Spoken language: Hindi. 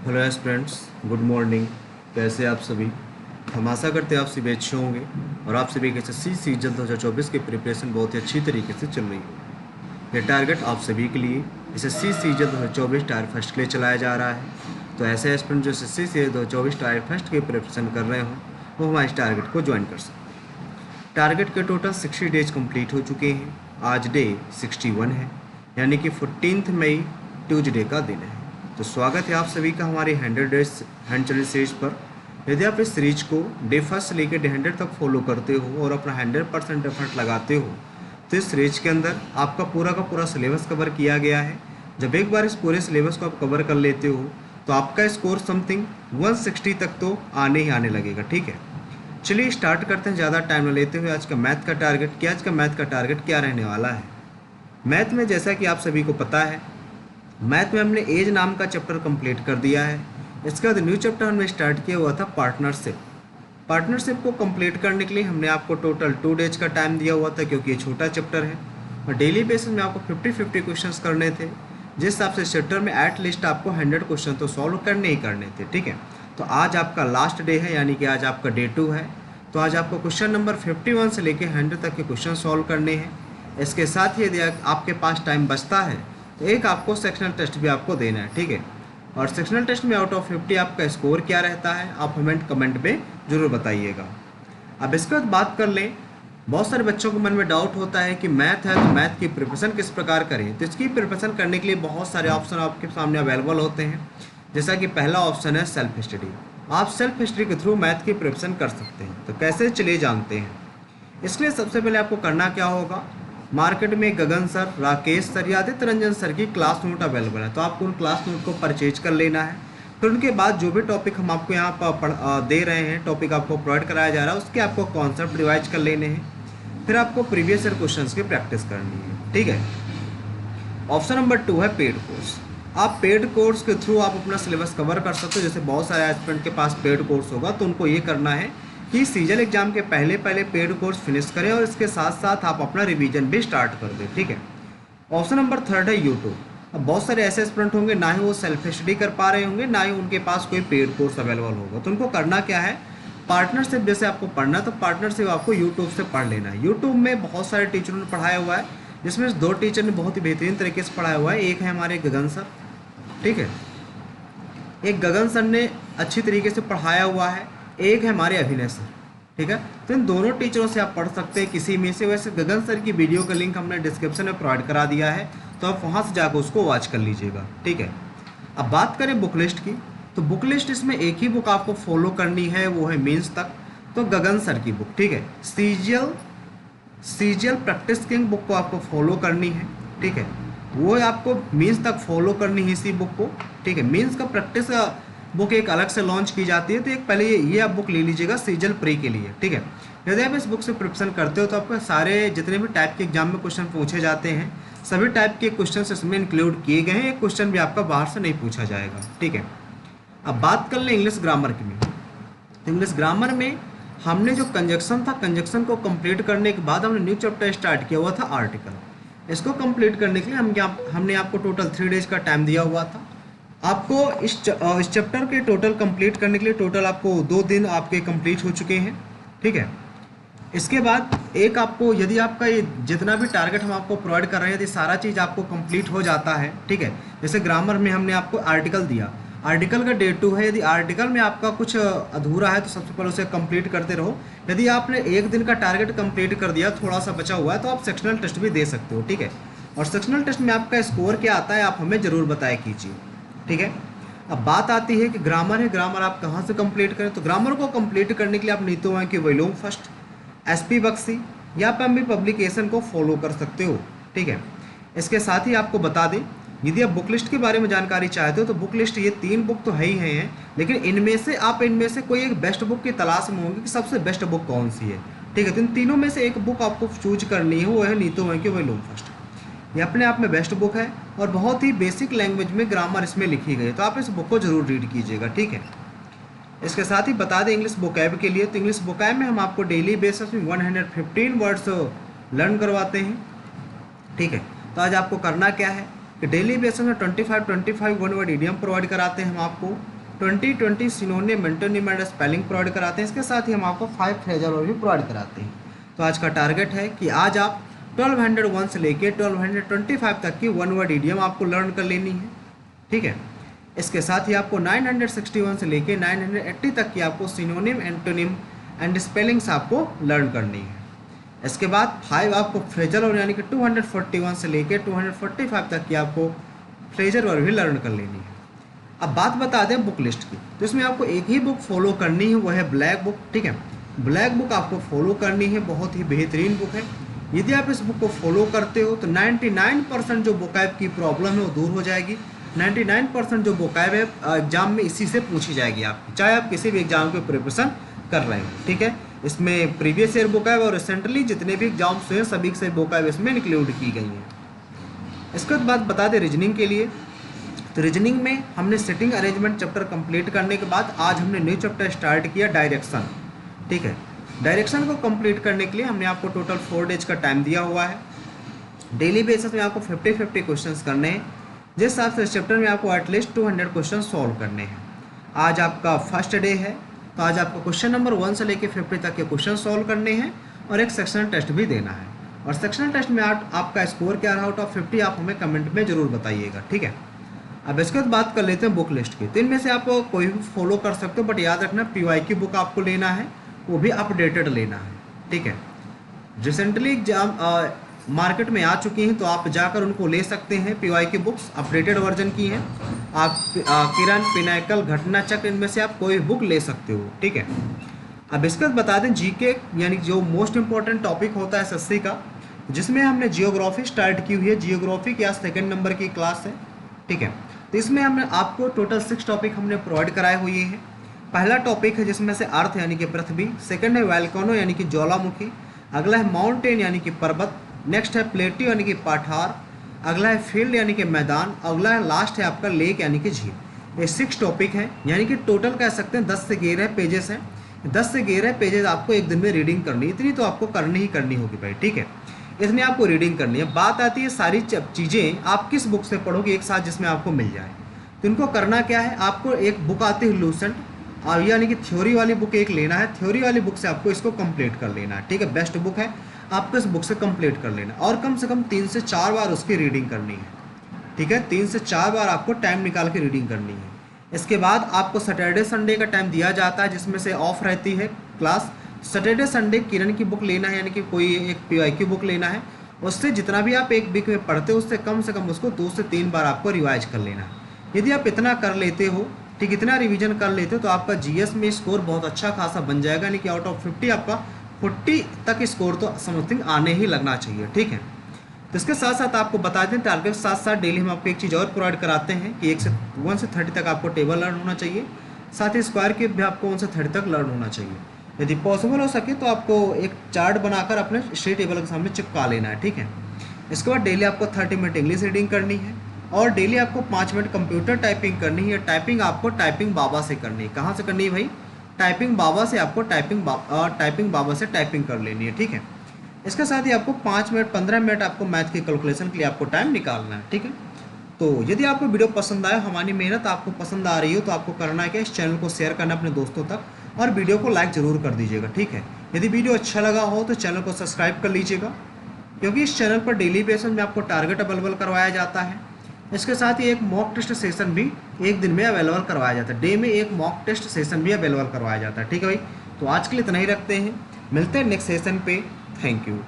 Hello aspirants, good morning. कैसे आप सभी? हम आशा करते हैं आप सभी अच्छे होंगे और आप सभी के एसएससी सीजन 2024 की प्रिपरेशन बहुत ही अच्छी तरीके से चल रही हो। यह टारगेट आप सभी के लिए एसएससी सीजन 2024 टायर फर्स्ट के लिए चलाया जा रहा है। तो ऐसे एस्पिरेंट जो एसएससी से 2024 टायर फर्स्ट की प्रिपरेशन कर रहे हों वो हमारे इस टारगेट को ज्वाइन कर सकते हैं। टारगेट के टोटल 60 डेज कंप्लीट हो चुके हैं। आज डे 61 है, यानी कि 14 मई ट्यूजडे का दिन है। तो स्वागत है आप सभी का हमारे 100 डेज हैंड चैलेंज सीरीज पर। यदि आप इस सीरीज को डे फर्स्ट से लेकर डे 100 तक फॉलो करते हो और अपना 100% एफर्ट लगाते हो तो इस सीरीज के अंदर आपका पूरा का पूरा सिलेबस कवर किया गया है। जब एक बार इस पूरे सिलेबस को आप कवर कर लेते हो तो आपका स्कोर समथिंग 160 तक तो आने ही आने लगेगा। ठीक है, चलिए स्टार्ट करते हैं ज़्यादा टाइम न लेते हुए। आज का मैथ का टारगेट क्या रहने वाला है। मैथ में जैसा कि आप सभी को पता है, मैथ में हमने एज नाम का चैप्टर कंप्लीट कर दिया है। इसके बाद न्यू चैप्टर हमने स्टार्ट किया हुआ था पार्टनरशिप को कंप्लीट करने के लिए हमने आपको टोटल 2 डेज का टाइम दिया हुआ था, क्योंकि ये छोटा चैप्टर है और डेली बेसिस में आपको 50-50 क्वेश्चंस करने थे। जिस हिसाब से चैप्टर में एट लीस्ट आपको 100 क्वेश्चन तो सॉल्व करने ही करने थे। ठीक है, तो आज आपका लास्ट डे है, यानी कि आज आपका डे 2 है। तो आज आपको क्वेश्चन नंबर 51 से लेकर 100 तक के क्वेश्चन सॉल्व करने हैं। इसके साथ ही यदि आपके पास टाइम बचता है तो एक आपको सेक्शनल टेस्ट भी आपको देना है। ठीक है, और सेक्शनल टेस्ट में आउट ऑफ 50 आपका स्कोर क्या रहता है आप हमें कमेंट में ज़रूर बताइएगा। अब इसके बाद बात कर लें, बहुत सारे बच्चों को मन में डाउट होता है कि मैथ है तो मैथ की प्रिपरेशन किस प्रकार करें। तो इसकी प्रिपरेशन करने के लिए बहुत सारे ऑप्शन आपके सामने अवेलेबल होते हैं। जैसा कि पहला ऑप्शन है सेल्फ स्टडी। आप सेल्फ स्टडी के थ्रू मैथ की प्रिपरेशन कर सकते हैं। तो कैसे चलिए जानते हैं। इसके लिए सबसे पहले आपको करना क्या होगा, मार्केट में गगन सर, राकेश सर या आदित्य रंजन सर की क्लास नोट अवेलेबल है, तो आपको उन क्लास नोट को परचेज कर लेना है। फिर उनके बाद जो भी टॉपिक हम आपको यहाँ पर दे रहे हैं, टॉपिक आपको प्रोवाइड कराया जा रहा है, उसके आपको कॉन्सेप्ट रिवाइज कर लेने हैं। फिर आपको प्रीवियस ईयर क्वेश्चंस की प्रैक्टिस करनी है। ठीक है, ऑप्शन नंबर 2 है पेड कोर्स। आप पेड कोर्स के थ्रू आप अपना सिलेबस कवर कर सकते हो। जैसे बहुत सारे एस्पिरेंट के पास पेड कोर्स होगा तो उनको ये करना है कि सीजन एग्जाम के पहले पेड कोर्स फिनिश करें और इसके साथ साथ आप अपना रिवीजन भी स्टार्ट कर दें। ठीक है, ऑप्शन नंबर 3 है यूट्यूब। अब बहुत सारे ऐसे स्टूडेंट होंगे ना ही वो सेल्फ स्टडी कर पा रहे होंगे, ना ही उनके पास कोई पेड कोर्स अवेलेबल होगा। तो उनको करना क्या है, पार्टनरशिप जैसे आपको पढ़ना तो पार्टनरशिप आपको यूट्यूब से पढ़ लेना है। यूट्यूब में बहुत सारे टीचरों ने पढ़ाया हुआ है, जिसमें 2 टीचर ने बहुत ही बेहतरीन तरीके से पढ़ाया हुआ है। एक है हमारे गगन सर, ठीक है, एक गगन सर ने अच्छी तरीके से पढ़ाया हुआ है, एक है हमारे अभिनय सर। ठीक है, तो इन दोनों टीचरों से आप पढ़ सकते हैं किसी में से। वैसे गगन सर की वीडियो का लिंक हमने डिस्क्रिप्शन में प्रोवाइड करा दिया है, तो आप वहाँ से जाकर उसको वॉच कर लीजिएगा। ठीक है, अब बात करें बुक लिस्ट की, तो बुक लिस्ट इसमें एक ही बुक आपको फॉलो करनी है, वो है मीन्स तक। तो गगन सर की बुक, ठीक है, सीजीएल प्रैक्टिस किंग बुक को आपको फॉलो करनी है। ठीक है, वो आपको मीन्स तक फॉलो करनी है इसी बुक को। ठीक है, मीन्स का प्रैक्टिस बुक एक अलग से लॉन्च की जाती है, तो एक पहले ये आप बुक ले लीजिएगा सीजल प्री के लिए। ठीक है, यदि आप इस बुक से प्रिपरेशन करते हो तो आपको सारे जितने भी टाइप के एग्जाम में क्वेश्चन पूछे जाते हैं, सभी टाइप के क्वेश्चन इसमें इंक्लूड किए गए हैं। एक क्वेश्चन भी आपका बाहर से नहीं पूछा जाएगा। ठीक है, अब बात कर लें इंग्लिश ग्रामर की में। इंग्लिश ग्रामर में हमने जो कंजक्शन था, कंजक्शन को कंप्लीट करने के बाद हमने न्यू चैप्टर स्टार्ट किया हुआ था आर्टिकल। इसको कंप्लीट करने के लिए हमने आपको टोटल 3 डेज का टाइम दिया हुआ था। आपको इस चैप्टर के टोटल कंप्लीट करने के लिए टोटल आपको 2 दिन आपके कंप्लीट हो चुके हैं। ठीक है, इसके बाद एक आपको, यदि आपका ये जितना भी टारगेट हम आपको प्रोवाइड कर रहे हैं, यदि सारा चीज़ आपको कंप्लीट हो जाता है, ठीक है, जैसे ग्रामर में हमने आपको आर्टिकल दिया, आर्टिकल का डे 2 है। यदि आर्टिकल में आपका कुछ अधूरा है तो सबसे पहले उसे कंप्लीट करते रहो। यदि आपने एक दिन का टारगेट कंप्लीट कर दिया, थोड़ा सा बचा हुआ है, तो आप सेक्शनल टेस्ट भी दे सकते हो। ठीक है, और सेक्शनल टेस्ट में आपका स्कोर क्या आता है आप हमें ज़रूर बताया कीजिए। ठीक है, अब बात आती है कि ग्रामर है, ग्रामर आप कहाँ से कंप्लीट करें। तो ग्रामर को कंप्लीट करने के लिए आप नीतू हैं कि वॉल्यूम फर्स्ट, एसपी बक्सी या पी पब्लिकेशन को फॉलो कर सकते हो। ठीक है, इसके साथ ही आपको बता दें, यदि आप बुक लिस्ट के बारे में जानकारी चाहते हो तो बुक लिस्ट ये 3 बुक तो है ही हैं, लेकिन इनमें से कोई एक बेस्ट बुक की तलाश में होंगे कि सबसे बेस्ट बुक कौन सी है। ठीक है, तो इन तीनों में से एक बुक आपको चूज करनी है, वो है नीतू हैं कि वॉल्यूम फर्स्ट। ये अपने आप में बेस्ट बुक है और बहुत ही बेसिक लैंग्वेज में ग्रामर इसमें लिखी गई है, तो आप इस बुक को जरूर रीड कीजिएगा। ठीक है, इसके साथ ही बता दें इंग्लिश वोकैब के लिए, तो इंग्लिश वोकैब में हम आपको डेली बेसिस में 115 वर्ड्स लर्न करवाते हैं। ठीक है, तो आज आपको करना क्या है कि डेली बेसिस में 25 वन वर्ड इडियम प्रोवाइड कराते हैं हम आपको। 2020 synonym, antonym and spelling provide कराते हैं। इसके साथ ही हम आपको 5 फ्रेजल वर्ब भी प्रोवाइड कराते हैं। तो आज का टारगेट है कि आज आप 1201 से लेके 1225 तक की वन वर्ड इडियम आपको लर्न कर लेनी है, ठीक है। इसके साथ ही आपको 961 से लेके 980 तक की आपको सिनोनिम, एंटोनिम एंड स्पेलिंग्स आपको लर्न करनी है। इसके बाद 5 आपको फ्रेजल वर्ब यानी कि 241 से लेके 245 तक की आपको फ्रेजल वर्ब भी लर्न कर लेनी है। अब बात बता दें बुक लिस्ट की, तो इसमें आपको एक ही बुक फॉलो करनी है, वो है ब्लैक बुक, ठीक है। ब्लैक बुक आपको फॉलो करनी है, बहुत ही बेहतरीन बुक है। यदि आप इस बुक को फॉलो करते हो तो 99% जो वोकैब की प्रॉब्लम है वो दूर हो जाएगी। 99% जो वोकैब है एग्जाम में इसी से पूछी जाएगी आपकी, चाहे आप किसी भी एग्जाम की प्रिपरेशन कर रहे हो, ठीक है। इसमें प्रीवियस ईयर वोकैब और रिसेंटली जितने भी एग्जाम्स हुए सभी से वोकैब इसमें इंक्लूड की गई हैं। इसके बाद बता दें रीजनिंग के लिए, तो रीजनिंग में हमने सिटिंग अरेंजमेंट चैप्टर कंप्लीट करने के बाद आज हमने न्यू चैप्टर स्टार्ट किया डायरेक्शन, ठीक है। डायरेक्शन को कंप्लीट करने के लिए हमने आपको टोटल 4 डेज का टाइम दिया हुआ है। डेली बेसिस में आपको 50-50 क्वेश्चंस करने हैं, जिस हिसाब से इस चैप्टर में आपको एटलीस्ट 200 क्वेश्चन सॉल्व करने हैं। आज आपका फर्स्ट डे है, तो आज आपको क्वेश्चन नंबर 1 से लेकर 50 तक के क्वेश्चन सॉल्व करने हैं और एक सेक्शनल टेस्ट भी देना है। और सेक्शनल टेस्ट में आपका स्कोर क्या रहा आउट ऑफ 50 आप हमें कमेंट में ज़रूर बताइएगा, ठीक है। अब इसके बाद बात कर लेते हैं बुक लिस्ट की। तो इनमें से आप कोई भी फॉलो कर सकते हो, बट याद रखना PY की बुक आपको लेना है, वो भी अपडेटेड लेना है, ठीक है। रिसेंटली एग्जाम मार्केट में आ चुकी हैं, तो आप जाकर उनको ले सकते हैं। PY की बुक्स अपडेटेड वर्जन की हैं। आप किरण, पिनाकल, घटना चक्र, इनमें से आप कोई बुक ले सकते हो, ठीक है। अब इसके बाद बता दें GK यानी जो मोस्ट इंपॉर्टेंट टॉपिक होता है SSC का, जिसमें हमने जियोग्राफी स्टार्ट की हुई है। जियोग्राफी की आज 2nd नंबर की क्लास है, ठीक है। तो इसमें हमने आपको टोटल 6 टॉपिक हमने प्रोवाइड कराए हुए हैं। पहला टॉपिक है जिसमें से अर्थ यानी कि पृथ्वी, सेकंड है वैल्कानो यानी कि ज्वालामुखी, अगला है माउंटेन यानी कि पर्वत, नेक्स्ट है प्लेट्यू यानी कि पठार, अगला है फील्ड यानी कि मैदान, अगला है लास्ट है आपका लेक यानी कि झील। ये 6 टॉपिक हैं, यानी कि टोटल कह सकते हैं 10 से 11 पेजेस हैं। 10 से 11 पेजेस आपको एक दिन में रीडिंग करनी, इतनी तो आपको करनी ही करनी होगी भाई, ठीक है। इतनी आपको रीडिंग करनी है। बात आती है सारी चीज़ें आप किस बुक से पढ़ोगे एक साथ जिसमें आपको मिल जाए। तो इनको करना क्या है, आपको एक बुक आती है लूसेंट, यानी कि थ्योरी वाली बुक एक लेना है। थ्योरी वाली बुक से आपको इसको कंप्लीट कर लेना है, ठीक है। बेस्ट बुक है, आपको इस बुक से कंप्लीट कर लेना और कम से कम 3 से 4 बार उसकी रीडिंग करनी है, ठीक है। 3 से 4 बार आपको टाइम निकाल के रीडिंग करनी है। इसके बाद आपको सैटरडे संडे का टाइम दिया जाता है, जिसमें से ऑफ रहती है क्लास। सैटरडे संडे किरण की बुक लेना है, यानी कि कोई एक PY की बुक लेना है। उससे जितना भी आप एक वीक में पढ़ते हो उससे कम से कम उसको 2 से 3 बार आपको रिवाइज कर लेना है। यदि आप इतना कर लेते हो, ठीक, इतना रिवीजन कर लेते हो, तो आपका GS में स्कोर बहुत अच्छा खासा बन जाएगा, यानी कि आउट ऑफ 50 आपका 40 तक स्कोर तो समथिंग आने ही लगना चाहिए, ठीक है। तो इसके साथ साथ आपको बता दें टारगेट के साथ साथ डेली हम आपको एक चीज़ और प्रोवाइड कराते हैं कि 1 से 30 तक आपको टेबल लर्न होना चाहिए, साथ ही स्क्वायर क्यूब भी आपको 1 से 30 तक लर्न होना चाहिए। यदि पॉसिबल हो सके तो आपको एक चार्ट बनाकर अपने स्टडी टेबल के सामने चिपका लेना है, ठीक है। इसके बाद डेली आपको 30 मिनट इंग्लिश रीडिंग करनी है और डेली आपको 5 मिनट कंप्यूटर टाइपिंग करनी है। टाइपिंग आपको टाइपिंग बाबा से करनी है। कहाँ से करनी है भाई? टाइपिंग बाबा से आपको टाइपिंग बाबा से टाइपिंग कर लेनी है, ठीक है। इसके साथ ही आपको 5 मिनट 15 मिनट आपको मैथ की कैलकुलेशन के लिए आपको टाइम निकालना है, ठीक है। तो यदि आपको वीडियो पसंद आए, हमारी मेहनत आपको पसंद आ रही हो, तो आपको करना है कि इस चैनल को शेयर करना अपने दोस्तों तक और वीडियो को लाइक ज़रूर कर दीजिएगा, ठीक है। यदि वीडियो अच्छा लगा हो तो चैनल को सब्सक्राइब कर लीजिएगा, क्योंकि इस चैनल पर डेली बेसिस में आपको टारगेट अवेलेबल करवाया जाता है। इसके साथ ही एक मॉक टेस्ट सेशन भी एक दिन में अवेलेबल करवाया जाता है। डे में एक मॉक टेस्ट सेशन भी अवेलेबल करवाया जाता है, ठीक है भाई। तो आज के लिए इतना ही रखते हैं, मिलते हैं नेक्स्ट सेशन पे। Thank you.